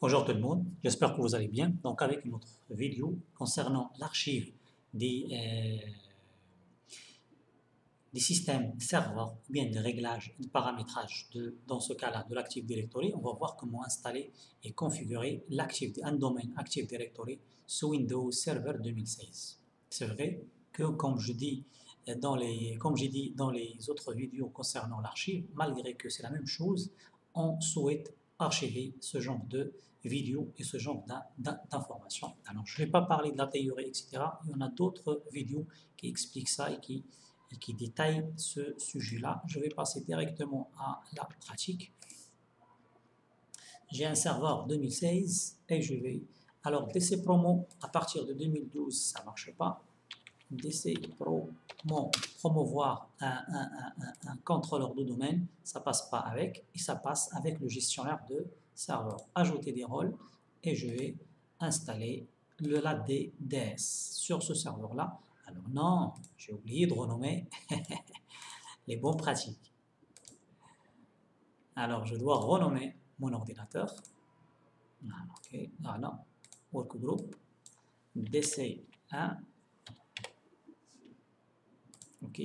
Bonjour tout le monde, j'espère que vous allez bien. Donc avec une autre vidéo concernant l'archive des systèmes serveurs, ou bien des réglages et de paramétrage dans ce cas-là, de l'Active Directory, on va voir comment installer et configurer un domaine Active Directory sous Windows Server 2016. C'est vrai que, comme j'ai dit dans les autres vidéos concernant l'archive, malgré que c'est la même chose, on souhaite archiver ce genre de vidéos et ce genre d'informations. Alors, je ne vais pas parler de la théorie, etc. Il y en a d'autres vidéos qui expliquent ça et qui détaille ce sujet-là. Je vais passer directement à la pratique. J'ai un serveur 2016 et je vais... Alors, DC Promo, à partir de 2012, ça ne marche pas. DC Promo, promouvoir un contrôleur de domaine, ça ne passe pas avec, et ça passe avec le gestionnaire de serveur. Ajouter des rôles, et je vais installer la DDS sur ce serveur-là. Alors non, j'ai oublié de renommer les bonnes pratiques. Alors, je dois renommer mon ordinateur. Ok, ah non, workgroup, DC1, ok,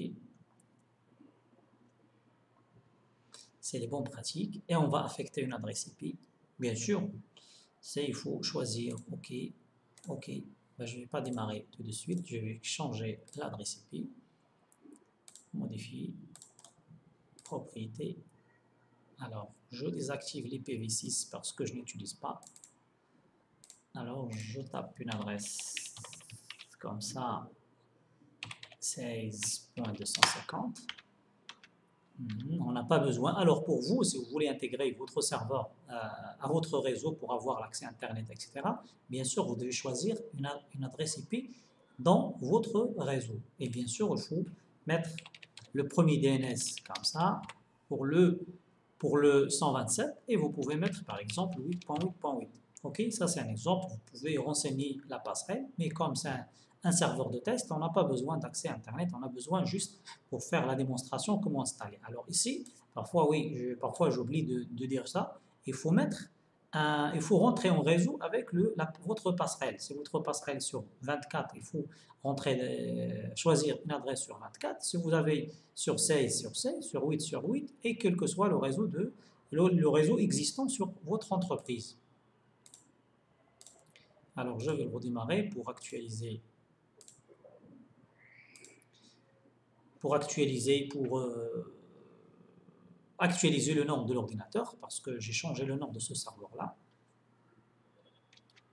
c'est les bonnes pratiques, et on va affecter une adresse IP. Bien sûr, il faut choisir, ok, ok, ben, je ne vais pas démarrer tout de suite, je vais changer l'adresse IP, modifier, propriété. Alors, je désactive l'IPv6 parce que je n'utilise pas. Alors, je tape une adresse comme ça, 16.250. On n'a pas besoin. Alors, pour vous, si vous voulez intégrer votre serveur à votre réseau pour avoir l'accès Internet, etc., bien sûr, vous devez choisir une adresse IP dans votre réseau. Et bien sûr, il faut mettre le premier DNS comme ça pour le 127 et vous pouvez mettre par exemple 8.8.8. Ok, ça c'est un exemple, vous pouvez renseigner la passerelle, mais comme c'est un serveur de test, on n'a pas besoin d'accès à Internet, on a besoin juste pour faire la démonstration comment installer. Alors ici, parfois oui, parfois j'oublie de dire ça, il faut rentrer en réseau avec votre passerelle. Si votre passerelle sur 24, il faut choisir une adresse sur 24. Si vous avez sur 16 sur 16, sur 8 sur 8, et quel que soit le réseau existant sur votre entreprise. Alors je vais le redémarrer pour actualiser, actualiser le nom de l'ordinateur parce que j'ai changé le nom de ce serveur-là.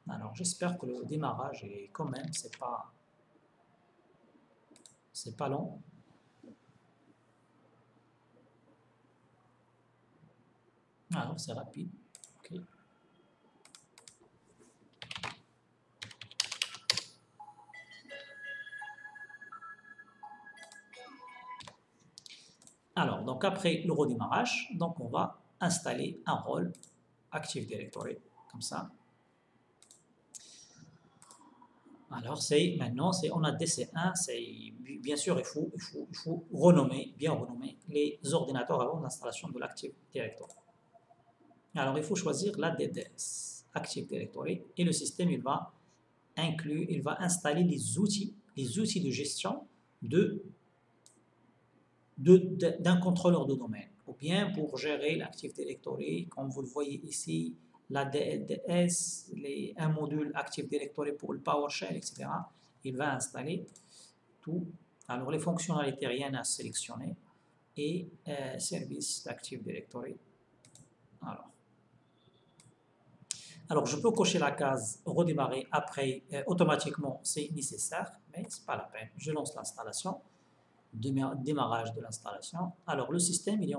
Alors j'espère que le démarrage est quand même, c'est pas long. Alors c'est rapide. Okay. Alors, donc après le redémarrage, donc on va installer un rôle Active Directory, comme ça. Alors, maintenant, on a DC1, bien sûr, il faut bien renommer les ordinateurs avant l'installation de l'Active Directory. Alors, il faut choisir la DDS, Active Directory, et le système, il va installer les outils de gestion d'un contrôleur de domaine, ou bien pour gérer l'Active Directory, comme vous le voyez ici, la DLDS, un module Active Directory pour le PowerShell, etc. Il va installer tout. Alors, les fonctionnalités, rien à sélectionner. Et service d'Active Directory. Alors, je peux cocher la case redémarrer après, automatiquement, c'est nécessaire, mais ce n'est pas la peine. Je lance l'installation. Démarrage de l'installation. Alors le système, il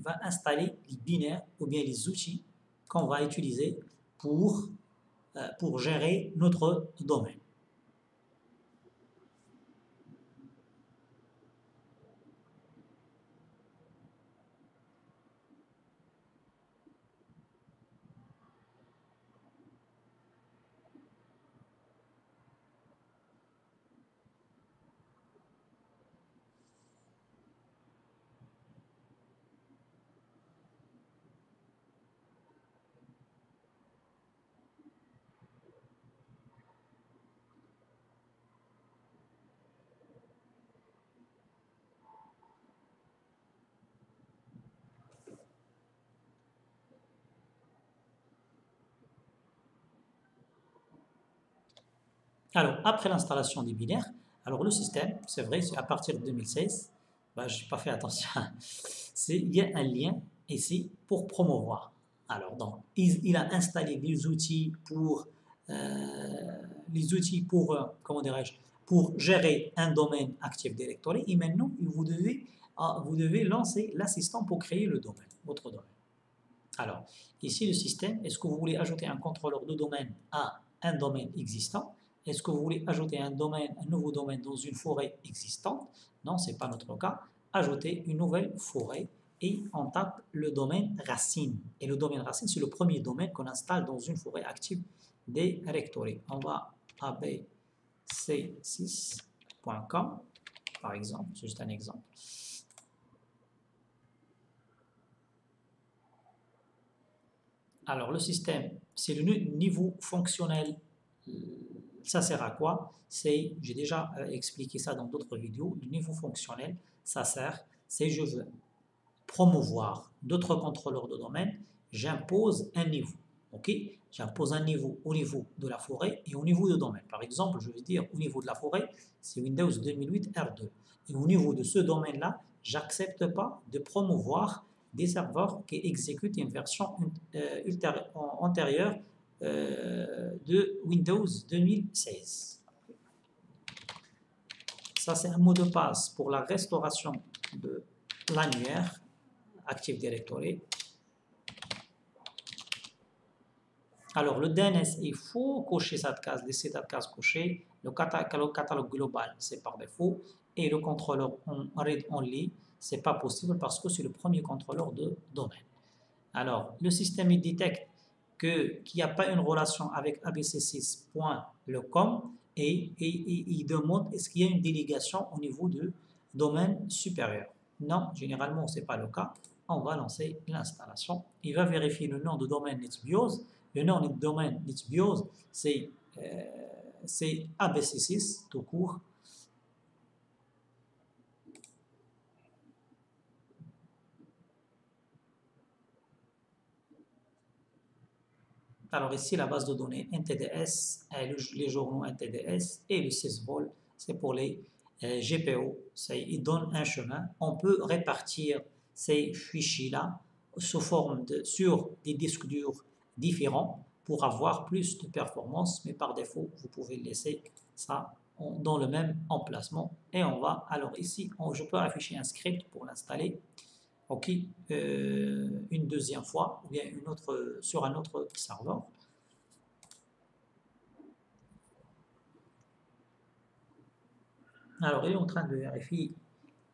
va installer les binaires ou bien les outils qu'on va utiliser pour gérer notre domaine. Alors, après l'installation des binaires, alors le système, c'est vrai, c'est à partir de 2016, bah, je n'ai pas fait attention, il y a un lien ici pour promouvoir. Alors, donc, il a installé les outils pour comment dirais-je, pour gérer un domaine Active Directory, et maintenant, vous devez lancer l'assistant pour créer le domaine, votre domaine. Alors, ici, le système, est-ce que vous voulez ajouter un contrôleur de domaine à un domaine existant? Est-ce que vous voulez ajouter un nouveau domaine dans une forêt existante? Non, ce n'est pas notre cas. Ajouter une nouvelle forêt et on tape le domaine racine. Et le domaine racine, c'est le premier domaine qu'on installe dans une forêt active directory. On va abc6.com, par exemple, c'est juste un exemple. Alors, le système, c'est le niveau fonctionnel. Ça sert à quoi? J'ai déjà expliqué ça dans d'autres vidéos. Le niveau fonctionnel, ça sert, c'est je veux promouvoir d'autres contrôleurs de domaine, j'impose un niveau. Ok? J'impose un niveau au niveau de la forêt et au niveau de domaine. Par exemple, je vais dire au niveau de la forêt, c'est Windows 2008 R2. Et au niveau de ce domaine-là, j'accepte pas de promouvoir des serveurs qui exécutent une version antérieure de Windows 2016. Ça, c'est un mot de passe pour la restauration de l'annuaire Active Directory. Alors, le DNS, il faut cocher cette case, laisser cette case cochée. Le catalogue global, c'est par défaut. Et le contrôleur read only, c'est pas possible parce que c'est le premier contrôleur de domaine. Alors, le système, il détecte qu'il n'y a pas une relation avec abc6.com et il demande est-ce qu'il y a une délégation au niveau du domaine supérieur. Non, généralement, ce n'est pas le cas. On va lancer l'installation. Il va vérifier le nom de domaine NetBIOS. Le nom de domaine NetBIOS, c'est ABC6 tout court. Alors ici, la base de données NTDS, les journaux NTDS et le sysvol, c'est pour les GPO. Il donne un chemin. On peut répartir ces fichiers-là sur des disques durs différents pour avoir plus de performance, mais par défaut, vous pouvez laisser ça dans le même emplacement. Et on va, alors ici, je peux afficher un script pour l'installer. Ok, une deuxième fois, ou bien sur un autre serveur. Alors, il est en train de vérifier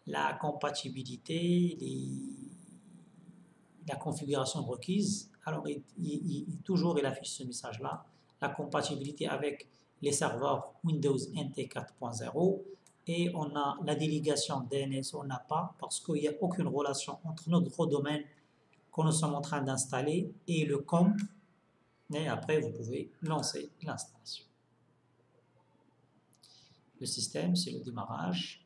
la compatibilité, la configuration requise. Alors, toujours, il affiche ce message-là, la compatibilité avec les serveurs Windows NT 4.0. Et on a la délégation DNS, on n'a pas, parce qu'il n'y a aucune relation entre notre domaine que nous sommes en train d'installer et le COM. Et après, vous pouvez lancer l'installation. Le système, c'est le démarrage.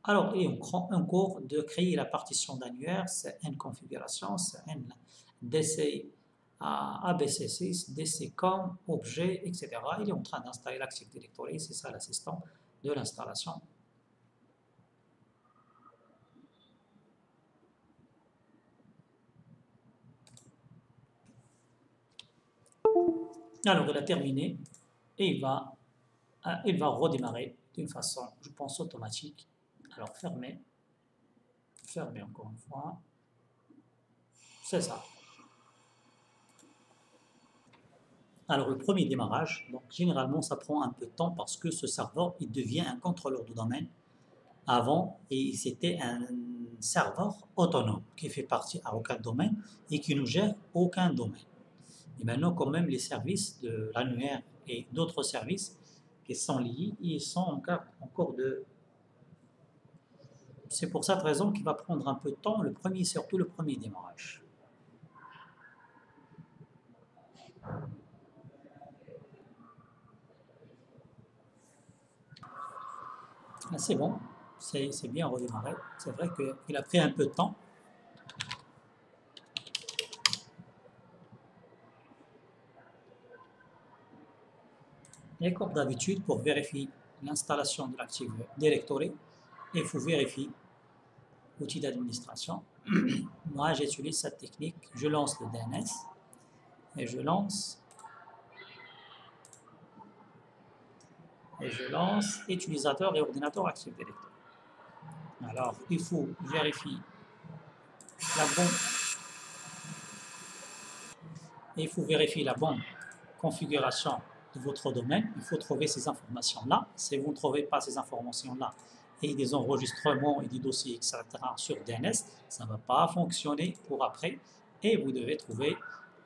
Alors, il est en cours de créer la partition d'annuaire, c'est une configuration, c'est un DC ABC6, DC COM, objet, etc. Il est en train d'installer l'Active Directory, c'est ça l'assistant de l'installation. Alors, il a terminé et il va redémarrer d'une façon, je pense, automatique. Alors, fermez encore une fois. C'est ça. Alors, le premier démarrage, donc généralement, ça prend un peu de temps parce que ce serveur, il devient un contrôleur de domaine. Avant, et c'était un serveur autonome qui fait partie à aucun domaine et qui ne gère aucun domaine. Et maintenant, quand même, les services de l'annuaire et d'autres services qui sont liés, ils sont encore C'est pour cette raison qu'il va prendre un peu de temps, le premier, surtout le premier démarrage. Ah, c'est bon, c'est bien redémarré. C'est vrai qu'il a pris un peu de temps. Et comme d'habitude, pour vérifier l'installation de l'Active Directory, il faut vérifier l'outil d'administration. Moi, j'utilise cette technique. Je lance le DNS et je lance utilisateur et ordinateur Active Directory. Alors, il faut vérifier la bonne, configuration de votre domaine. Il faut trouver ces informations-là. Si vous ne trouvez pas ces informations-là et des enregistrements et des dossiers, etc. sur DNS, ça ne va pas fonctionner pour après. Et vous devez trouver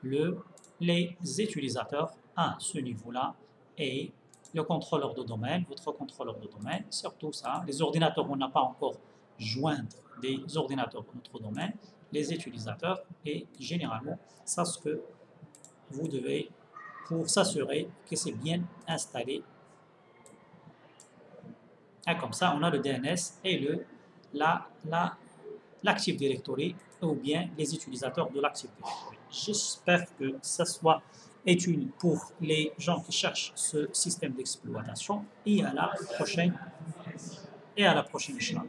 les utilisateurs à ce niveau-là et le contrôleur de domaine, votre contrôleur de domaine, surtout ça. Les ordinateurs, on n'a pas encore joindre des ordinateurs de notre domaine, les utilisateurs, et généralement, ça ce que vous devez pour s'assurer que c'est bien installé. Et comme ça, on a le DNS et l'Active Directory ou bien les utilisateurs de l'Active Directory. J'espère que ça soit utile pour les gens qui cherchent ce système d'exploitation et à la prochaine, Inch'Allah.